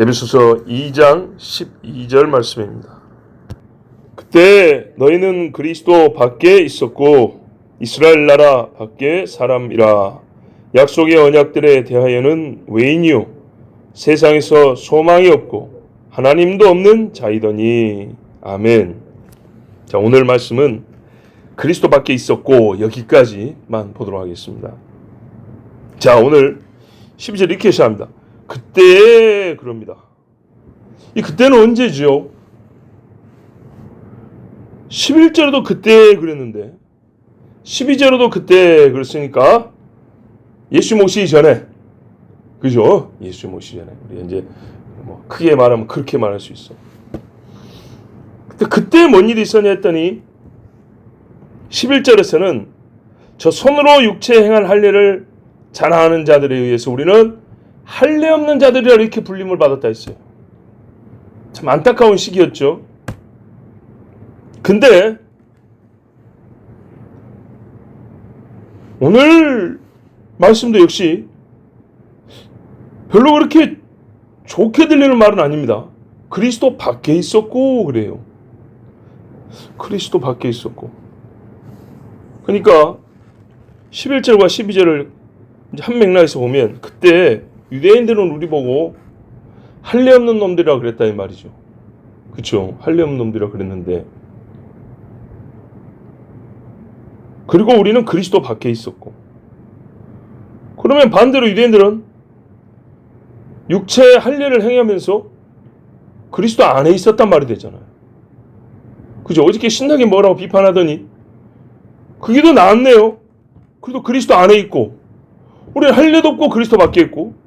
에베소서 2장 12절 말씀입니다. 그때 너희는 그리스도 밖에 있었고 이스라엘 나라 밖에 사람이라. 약속의 언약들에 대하여는 외인이요 세상에서 소망이 없고 하나님도 없는 자이더니. 아멘. 자, 오늘 말씀은 그리스도 밖에 있었고 여기까지만 보도록 하겠습니다. 자, 오늘 12절 이렇게 시작합니다. 그때 그럽니다. 이 그때는 언제죠? 11절에도 그때 그랬는데 12절에도 그때 그랬으니까 예수 모시기 전에, 그죠? 예수 모시기 전에. 우리 이제 뭐 크게 말하면 그렇게 말할 수 있어. 그때 뭔 일이 있었냐 했더니 11절에서는 저 손으로 육체에 행한 할례를 자랑하는 자들에 의해서 우리는 할례 없는 자들이라 이렇게 불림을 받았다 했어요. 참 안타까운 시기였죠. 근데 오늘 말씀도 역시 별로 그렇게 좋게 들리는 말은 아닙니다. 그리스도 밖에 있었고 그래요. 그리스도 밖에 있었고. 그러니까 11절과 12절을 한 맥락에서 보면 그때 유대인들은 우리 보고 할례 없는 놈들이라고 그랬다 이 말이죠. 그렇죠? 할례 없는 놈들이라고 그랬는데 그리고 우리는 그리스도 밖에 있었고, 그러면 반대로 유대인들은 육체의 할례를 행하면서 그리스도 안에 있었단 말이 되잖아요. 그죠? 어저께 신나게 뭐라고 비판하더니 그게 더 낫네요. 그래도 그리스도 안에 있고 우리는 할례도 없고 그리스도 밖에 있고,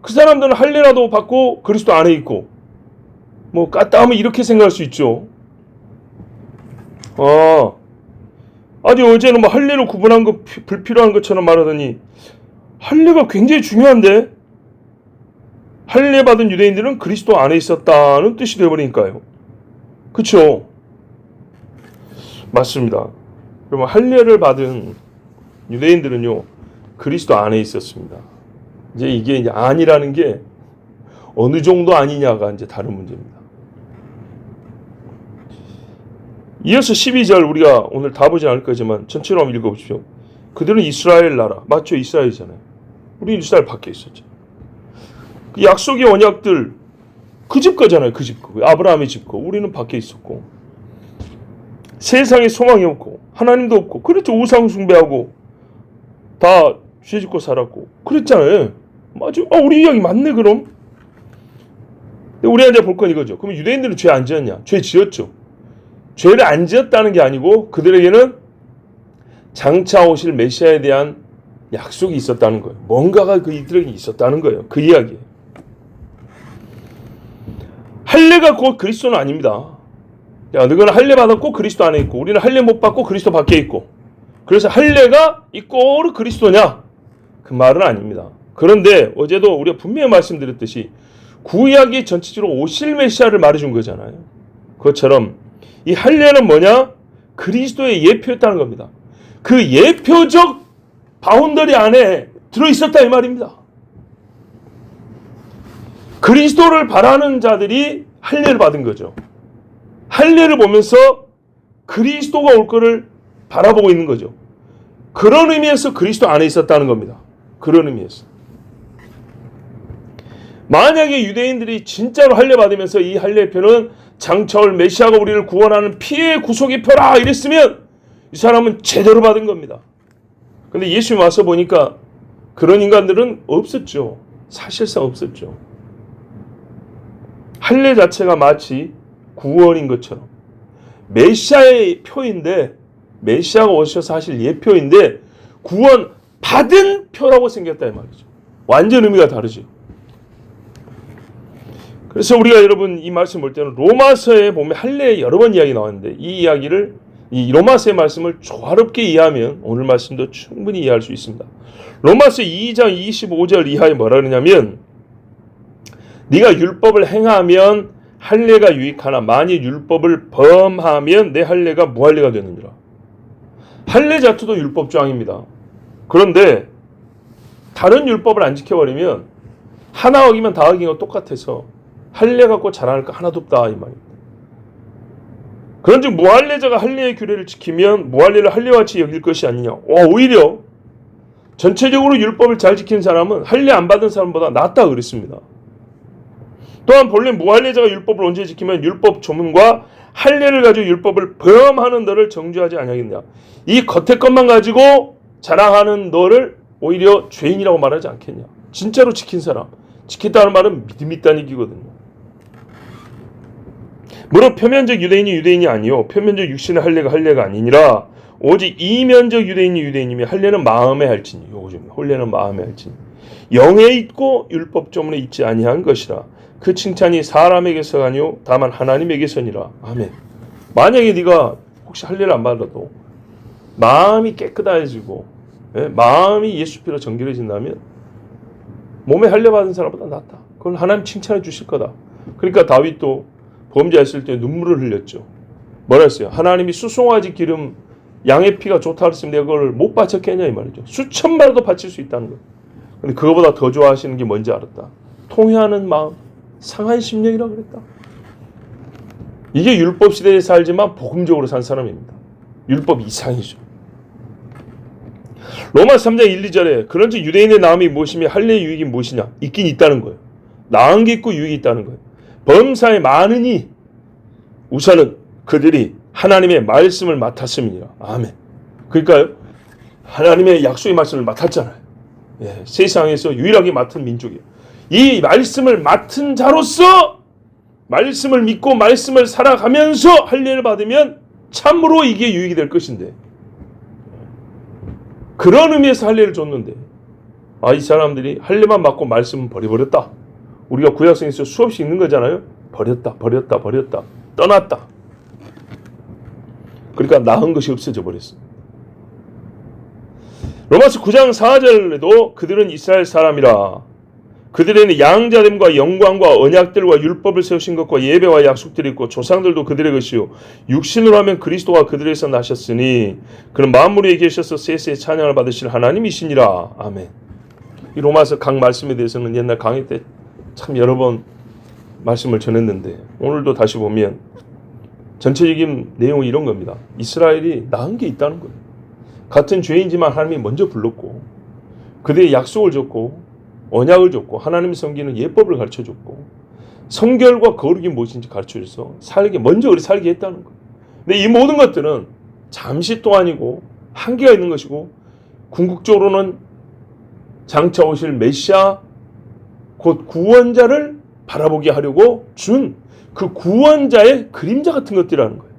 그 사람들은 할례라도 받고 그리스도 안에 있고, 뭐 까딱하면 이렇게 생각할 수 있죠. 아니 어제는 뭐 할례로 구분한 거 불필요한 것처럼 말하더니 할례가 굉장히 중요한데 할례 받은 유대인들은 그리스도 안에 있었다는 뜻이 되어버리니까요. 그렇죠? 맞습니다. 그러면 할례를 받은 유대인들은요 그리스도 안에 있었습니다. 이게 아니라는 게 어느 정도 아니냐가 이제 다른 문제입니다. 이어서 12절 우리가 오늘 다 보지 않을 거지만 전체로 한번 읽어보십시오. 그들은 이스라엘 나라, 맞죠? 이스라엘이잖아요. 우리 이스라엘 밖에 있었죠. 그 약속의 언약들 그 집 거잖아요. 그 집 거. 아브라함의 집 거. 우리는 밖에 있었고 세상에 소망이 없고 하나님도 없고, 그렇죠? 우상 숭배하고 다 죄짓고 살았고 그랬잖아요. 맞아. 우리 이야기 맞네 그럼. 우리가 이제 볼 건 이거죠. 그럼 유대인들은 죄 안 지었냐? 죄 지었죠. 죄를 안 지었다는 게 아니고 그들에게는 장차 오실 메시아에 대한 약속이 있었다는 거예요. 뭔가가 그들에게 있었다는 거예요. 그 이야기예요. 할례가 곧 그리스도는 아닙니다. 야, 너희는 할례 받았고 그리스도 안에 있고 우리는 할례 못 받고 그리스도 밖에 있고, 그래서 할례가 이꼬르 그리스도냐? 그 말은 아닙니다. 그런데 어제도 우리가 분명히 말씀드렸듯이 구약이 전체적으로 오실 메시아를 말해준 거잖아요. 그것처럼 이 할례는 뭐냐? 그리스도의 예표였다는 겁니다. 그 예표적 바운더리 안에 들어있었다 이 말입니다. 그리스도를 바라는 자들이 할례를 받은 거죠. 할례를 보면서 그리스도가 올 거를 바라보고 있는 거죠. 그런 의미에서 그리스도 안에 있었다는 겁니다. 그런 의미에서. 만약에 유대인들이 진짜로 할례 받으면서 이 할례표는 장차 올 메시아가 우리를 구원하는 피의 구속의 표라 이랬으면 이 사람은 제대로 받은 겁니다. 근데 예수님 와서 보니까 그런 인간들은 없었죠. 사실상 없었죠. 할례 자체가 마치 구원인 것처럼 메시아의 표인데, 메시아가 오셔서 하실 예표인데 구원 받은 표라고 생겼다 이 말이죠. 완전 의미가 다르죠. 그래서 우리가 여러분 이 말씀 볼 때는 로마서에 보면 할례 여러 번 이야기 나왔는데 이 이야기를, 이 로마서의 말씀을 조화롭게 이해하면 오늘 말씀도 충분히 이해할 수 있습니다. 로마서 2장 25절 이하에 뭐라 그러냐면, 네가 율법을 행하면 할례가 유익하나 만일 율법을 범하면 내 할례가 무할례가 되느니라. 할례 자체도 율법 조항입니다. 그런데 다른 율법을 안 지켜버리면 하나 어기면 다 어긴 거 똑같아서 할례 갖고 자랑할 거 하나도 없다 이 말입니다. 그런즉 무할례자가 할례의 규례를 지키면 무할례를 할례같이 여길 것이 아니냐. 오히려 전체적으로 율법을 잘 지킨 사람은 할례 안 받은 사람보다 낫다 그랬습니다. 또한 본래 무할례자가 율법을 언제 지키면 율법 조문과 할례를 가지고 율법을 범하는 너를 정죄하지 아니하겠냐. 이 겉에 것만 가지고 자랑하는 너를 오히려 죄인이라고 말하지 않겠냐. 진짜로 지킨 사람. 지켰다는 말은 믿음이 있다는 얘기거든요. 물론 표면적 유대인이 유대인이 아니요 표면적 육신의 할례가 아니니라 오직 이면적 유대인이 유대인이며 할례는 마음의 할지니 요즘 할례는 마음의 할지니 영에 있고 율법 조문에 있지 아니한 것이라. 그 칭찬이 사람에게서 아니요 다만 하나님에게서니라. 아멘. 만약에 네가 혹시 할례를 안 받아도 마음이 깨끗해지고 마음이 예수 피로 정결해진다면 몸에 할례 받은 사람보다 낫다. 그걸 하나님 칭찬해 주실 거다. 그러니까 다윗도 범죄했을 때 눈물을 흘렸죠. 뭐라 했어요? 하나님이 수송아지 기름 양의 피가 좋다 그랬으면 내가 그걸 못 바쳤겠냐 이 말이죠. 수천 마리도 바칠 수 있다는 거예요. 근데 그거보다 더 좋아하시는 게 뭔지 알았다. 통회하는 마음, 상한 심령이라고 그랬다. 이게 율법 시대에 살지만 복음적으로 산 사람입니다. 율법 이상이죠. 로마서 3장 1, 2절에 그런즉 유대인의 나음이 무엇이며 할례의 유익이 무엇이냐. 있긴 있다는 거예요. 나은 게 있고 유익이 있다는 거예요. 범사에 많으니 우선은 그들이 하나님의 말씀을 맡았음이니라. 아멘. 그러니까요. 하나님의 약속의 말씀을 맡았잖아요. 세상에서 유일하게 맡은 민족이에요. 이 말씀을 맡은 자로서 말씀을 믿고 말씀을 살아가면서 할례를 받으면 참으로 이게 유익이 될 것인데 그런 의미에서 할례를 줬는데 이 사람들이 할례만 받고 말씀은 버려버렸다. 우리가 구약성에서 수없이 읽는 거잖아요. 버렸다. 떠났다. 그러니까 나은 것이 없어져 버렸어. 로마서 9장 4절에도 그들은 이스라엘 사람이라. 그들에는 양자됨과 영광과 언약들과 율법을 세우신 것과 예배와 약속들이 있고 조상들도 그들의 것이요 육신으로 하면 그리스도가 그들에서 나셨으니 그는 만물에 계셔서 세세의 찬양을 받으실 하나님이시니라. 아멘. 이 로마서 각 말씀에 대해서는 옛날 강의 때 참 여러 번 말씀을 전했는데 오늘도 다시 보면 전체적인 내용은 이런 겁니다. 이스라엘이 나은 게 있다는 거예요. 같은 죄인지만 하나님이 먼저 불렀고 그들의 약속을 줬고 언약을 줬고 하나님 섬기는 예법을 가르쳐줬고 성결과 거룩이 무엇인지 가르쳐줘서 먼저 우리 살게 했다는 거예요. 근데 이 모든 것들은 잠시 동안이고 한계가 있는 것이고 궁극적으로는 장차 오실 메시아 곧 구원자를 바라보게 하려고 준 그 구원자의 그림자 같은 것들이라는 거예요.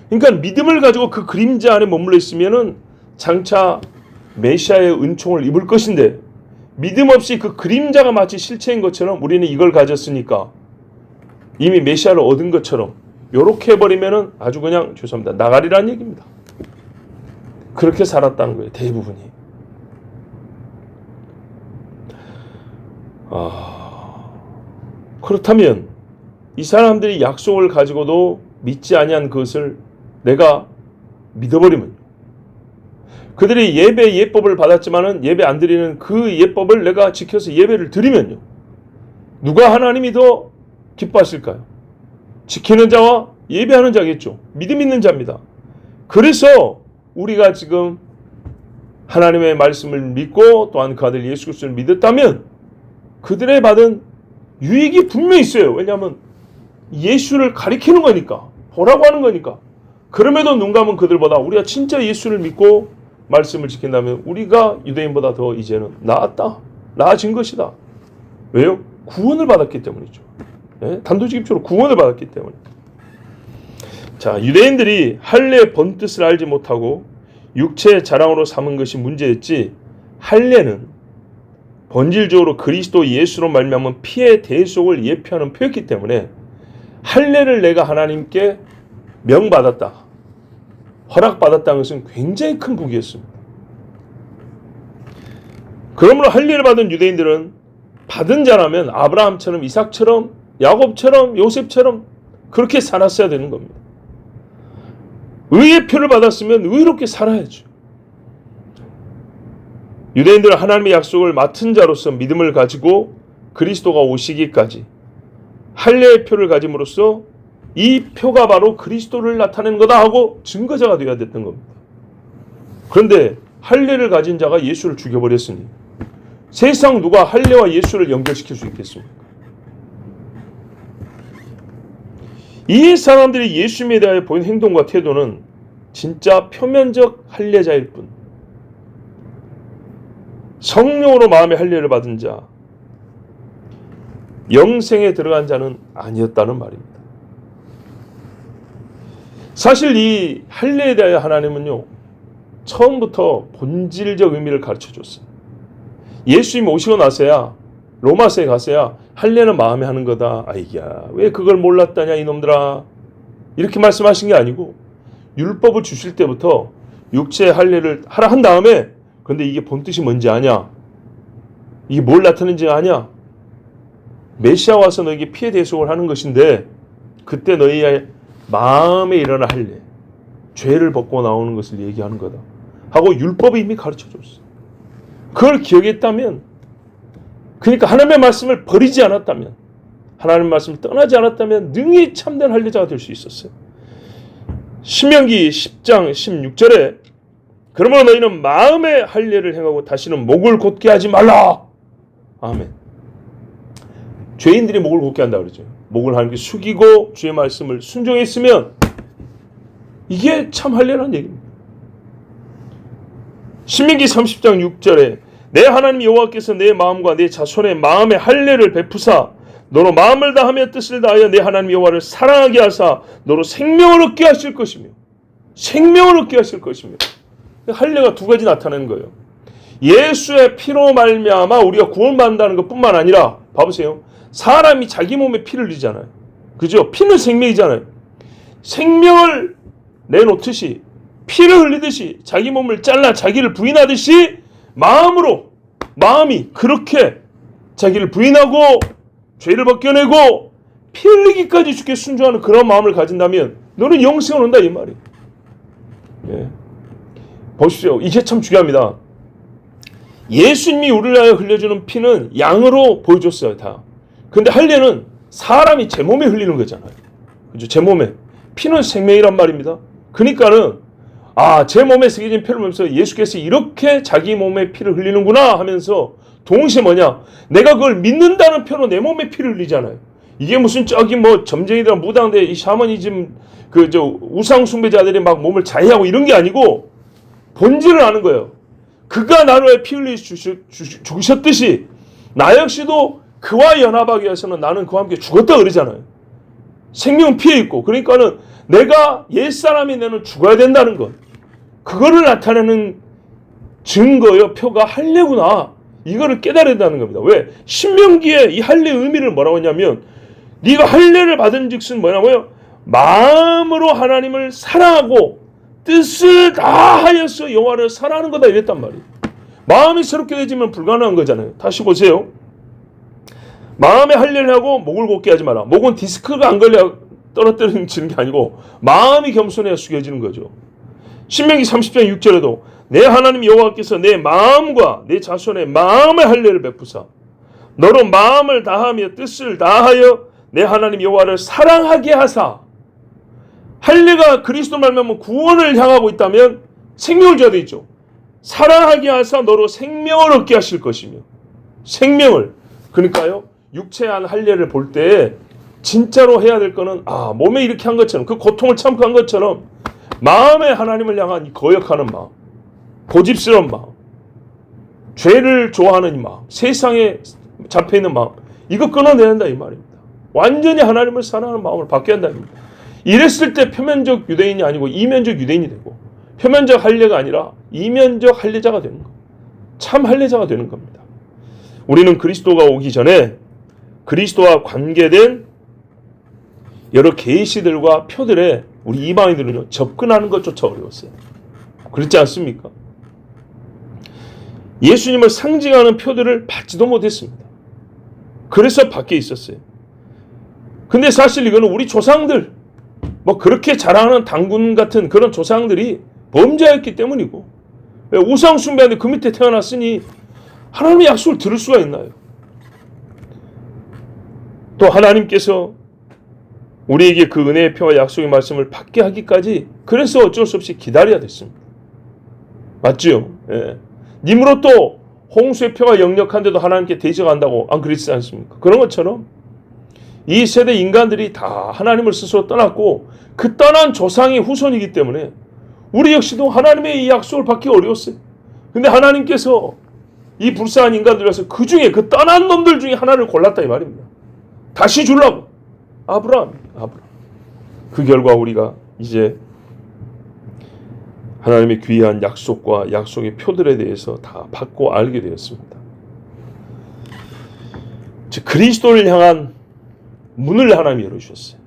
그러니까 믿음을 가지고 그 그림자 안에 머물러 있으면은 장차 메시아의 은총을 입을 것인데 믿음 없이 그 그림자가 마치 실체인 것처럼 우리는 이걸 가졌으니까 이미 메시아를 얻은 것처럼 요렇게 해버리면은 아주 그냥 죄송합니다. 나가리라는 얘기입니다. 그렇게 살았다는 거예요. 대부분이. 그렇다면 이 사람들이 약속을 가지고도 믿지 아니한 그것을 내가 믿어버리면 그들이 예법을 받았지만은 예배 안 드리는 그 예법을 내가 지켜서 예배를 드리면요. 누가 하나님이 더 기뻐하실까요? 지키는 자와 예배하는 자겠죠. 믿음 있는 자입니다. 그래서 우리가 지금 하나님의 말씀을 믿고 또한 그 아들 예수 그리스도를 믿었다면 그들의 받은 유익이 분명히 있어요. 왜냐하면 예수를 가리키는 거니까. 보라고 하는 거니까. 그럼에도 눈 감은 그들보다 우리가 진짜 예수를 믿고 말씀을 지킨다면 우리가 유대인보다 더 이제는 나아진 것이다. 왜요? 구원을 받았기 때문이죠. 단도직입적으로 구원을 받았기 때문에. 자, 유대인들이 할례의 본뜻을 알지 못하고 육체의 자랑으로 삼은 것이 문제였지 할례는 본질적으로 그리스도 예수로 말미암은 피의 대속을 예표하는 표였기 때문에 할례를 내가 하나님께 명받았다, 허락받았다는 것은 굉장히 큰 복이었습니다. 그러므로 할례를 받은 유대인들은 받은 자라면 아브라함처럼 이삭처럼 야곱처럼 요셉처럼 그렇게 살았어야 되는 겁니다. 의의 표를 받았으면 의롭게 살아야죠. 유대인들은 하나님의 약속을 맡은 자로서 믿음을 가지고 그리스도가 오시기까지 할례의 표를 가짐으로써 이 표가 바로 그리스도를 나타낸 거다 하고 증거자가 되어야 됐던 겁니다. 그런데 할례를 가진 자가 예수를 죽여버렸으니 세상 누가 할례와 예수를 연결시킬 수 있겠습니까? 이 사람들이 예수님에 대하여 보인 행동과 태도는 진짜 표면적 할례자일 뿐, 성령으로 마음의 할례를 받은 자, 영생에 들어간 자는 아니었다는 말입니다. 사실 이 할례에 대하여 하나님은요, 처음부터 본질적 의미를 가르쳐줬어요. 예수님 오시고 나서야, 로마서에 가서야 할례는 마음에 하는 거다. 아이야, 왜 그걸 몰랐다냐 이놈들아, 이렇게 말씀하신 게 아니고 율법을 주실 때부터 육체의 할례를 하라 한 다음에, 근데 이게 본뜻이 뭔지 아냐? 이게 뭘 나타내는지 아냐? 메시아 와서 너에게 피해 대속을 하는 것인데 그때 너희의 마음에 일어나 할례, 죄를 벗고 나오는 것을 얘기하는 거다 하고 율법이 이미 가르쳐줬어. 그걸 기억했다면, 그러니까 하나님의 말씀을 버리지 않았다면, 하나님의 말씀을 떠나지 않았다면 능히 참된 할례자가 될 수 있었어요. 신명기 10장 16절에 그러므로 너희는 마음의 할례를 행하고 다시는 목을 곧게 하지 말라. 아멘. 죄인들이 목을 곧게 한다 그러죠. 목을 하나님께 숙이고 주의 말씀을 순종했으면 이게 참 할례라는 얘기입니다. 신명기 30장 6절에 내 하나님 여호와께서 내 마음과 내 자손의 마음에 할례를 베푸사 너로 마음을 다하며 뜻을 다하여 내 하나님 여호와를 사랑하게 하사 너로 생명을 얻게 하실 것이며, 생명을 얻게 하실 것이며. 할례가 두 가지 나타나는 거예요. 예수의 피로 말미암아 우리가 구원받는다는 것뿐만 아니라, 봐보세요, 사람이 자기 몸에 피를 흘리잖아요. 그죠? 피는 생명이잖아요. 생명을 내놓듯이, 피를 흘리듯이, 자기 몸을 잘라 자기를 부인하듯이 마음이 그렇게 자기를 부인하고 죄를 벗겨내고 피 흘리기까지 주께 순종하는 그런 마음을 가진다면 너는 영생을 얻는다 이 말이에요. 예. 보십시오. 이게 참 중요합니다. 예수님이 우리를 위하여 흘려주는 피는 양으로 보여줬어요, 다. 근데 할례는 사람이 제 몸에 흘리는 거잖아요. 그죠? 제 몸에. 피는 생명이란 말입니다. 그러니까는, 제 몸에 새겨진 피를 보면서 예수께서 이렇게 자기 몸에 피를 흘리는구나 하면서 동시에 뭐냐? 내가 그걸 믿는다는 표로 내 몸에 피를 흘리잖아요. 이게 무슨 저기 뭐 점쟁이들 무당대 이 샤머니즘 우상 숭배자들이 막 몸을 자해하고 이런 게 아니고 본질을 아는 거예요. 그가 나를 위해 피 흘려 죽으셨듯이 나 역시도 그와 연합하기 위해서는 나는 그와 함께 죽었다 그러잖아요. 생명은 피에 있고, 그러니까는 내가 옛사람이 내는 죽어야 된다는 것, 그거를 나타내는 증거요, 표가 할례구나, 이거를 깨달아야 된다는 겁니다. 왜? 신명기에 이 할례의 의미를 뭐라고 했냐면, 네가 할례를 받은 즉슨 뭐냐고요? 마음으로 하나님을 사랑하고 뜻을 다하여서 여호와를 사랑하는 거다 이랬단 말이에요. 마음이 새롭게 되지면 불가능한 거잖아요. 다시 보세요. 마음에 할례를 하고 목을 곧게 하지 마라. 목은 디스크가 안 걸려 떨어뜨리는 게 아니고 마음이 겸손해야 숙여지는 거죠. 신명기 30장 6절에도 내 하나님 여호와께서 내 마음과 내 자손의 마음의 할례를 베푸사 너로 마음을 다하며 뜻을 다하여 내 하나님 여호와를 사랑하게 하사. 할례가 그리스도 말미암아 구원을 향하고 있다면 생명을 줘야 되죠. 사랑하게 하사 너로 생명을 얻게 하실 것이며, 생명을, 그러니까요, 육체한 할례를 볼 때 진짜로 해야 될 거는 몸에 이렇게 한 것처럼, 그 고통을 참고 한 것처럼 마음에 하나님을 향한 거역하는 마음, 고집스러운 마음, 죄를 좋아하는 이 마음, 세상에 잡혀있는 마음, 이거 끊어내야 한다 이 말입니다. 완전히 하나님을 사랑하는 마음을 바뀌어야 한다는 겁니다. 이랬을 때 표면적 유대인이 아니고 이면적 유대인이 되고, 표면적 할례가 아니라 이면적 할례자가 되는 거, 참 할례자가 되는 겁니다. 우리는 그리스도가 오기 전에 그리스도와 관계된 여러 계시들과 표들에 우리 이방인들은요, 접근하는 것조차 어려웠어요. 그렇지 않습니까? 예수님을 상징하는 표들을 받지도 못했습니다. 그래서 밖에 있었어요. 근데 사실 이거는 우리 조상들, 그렇게 자랑하는 당군 같은 그런 조상들이 범죄였기 때문이고, 우상 숭배하는데 그 밑에 태어났으니 하나님의 약속을 들을 수가 있나요? 또 하나님께서 우리에게 그 은혜의 표와 약속의 말씀을 받게 하기까지 그래서 어쩔 수 없이 기다려야 됐습니다. 맞죠? 예. 니므롯도 홍수의 표가 역력한데도 하나님께 대적한다고 안 그랬지 않습니까? 그런 것처럼 이 세대 인간들이 다 하나님을 스스로 떠났고 그 떠난 조상의 후손이기 때문에 우리 역시도 하나님의 이 약속을 받기 어려웠어요. 근데 하나님께서 이 불쌍한 인간들에서 그 중에 그 떠난 놈들 중에 하나를 골랐다 이 말입니다. 다시 주려고. 아브라함. 그 결과 우리가 이제 하나님의 귀한 약속과 약속의 표들에 대해서 다 받고 알게 되었습니다. 즉 그리스도를 향한 문을 하나님이 열어주셨어요.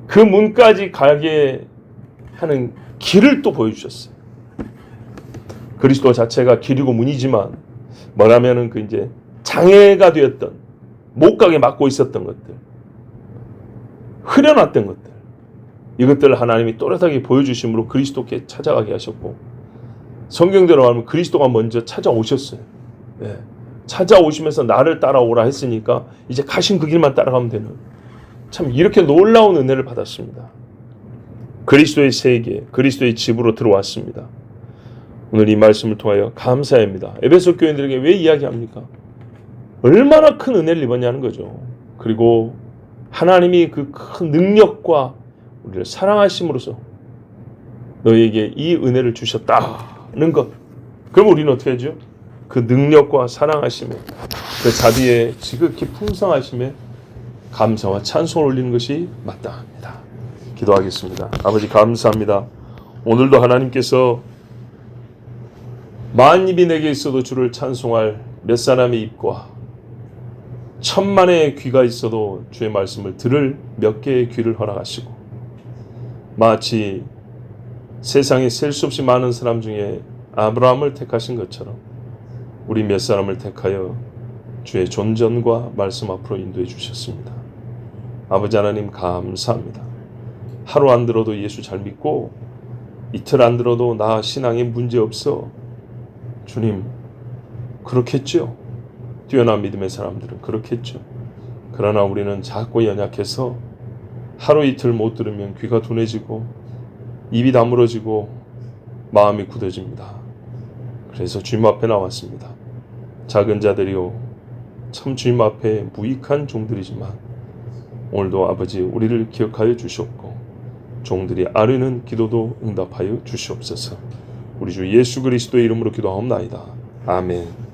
그 문까지 가게 하는 길을 또 보여주셨어요. 그리스도 자체가 길이고 문이지만 뭐라면은 그 이제 장애가 되었던 못 가게 막고 있었던 것들, 흐려놨던 것들, 이것들을 하나님이 또렷하게 보여주심으로 그리스도께 찾아가게 하셨고, 성경대로 말하면 그리스도가 먼저 찾아오셨어요. 네. 찾아오시면서 나를 따라오라 했으니까 이제 가신 그 길만 따라가면 되는, 참 이렇게 놀라운 은혜를 받았습니다. 그리스도의 세계, 그리스도의 집으로 들어왔습니다. 오늘 이 말씀을 통하여 감사합니다. 에베소 교인들에게 왜 이야기합니까? 얼마나 큰 은혜를 입었냐는 거죠. 그리고 하나님이 그 큰 능력과 우리를 사랑하심으로써 너희에게 이 은혜를 주셨다는 것. 그럼 우리는 어떻게 하죠? 그 능력과 사랑하심에, 그 자비에 지극히 풍성하심에 감사와 찬송을 올리는 것이 마땅합니다. 기도하겠습니다. 아버지 감사합니다. 오늘도 하나님께서 만 입이 내게 있어도 주를 찬송할 몇 사람의 입과 천만의 귀가 있어도 주의 말씀을 들을 몇 개의 귀를 허락하시고, 마치 세상에 셀 수 없이 많은 사람 중에 아브라함을 택하신 것처럼 우리 몇 사람을 택하여 주의 존전과 말씀 앞으로 인도해 주셨습니다. 아버지 하나님 감사합니다. 하루 안 들어도 예수 잘 믿고 이틀 안 들어도 나 신앙에 문제 없어. 주님 그렇겠죠. 뛰어난 믿음의 사람들은 그렇겠죠. 그러나 우리는 작고 연약해서 하루 이틀 못 들으면 귀가 둔해지고 입이 다물어지고 마음이 굳어집니다. 그래서 주님 앞에 나왔습니다. 작은 자들이요 참 주님 앞에 무익한 종들이지만 오늘도 아버지 우리를 기억하여 주시옵고 종들이 아뢰는 기도도 응답하여 주시옵소서. 우리 주 예수 그리스도의 이름으로 기도하옵나이다. 아멘.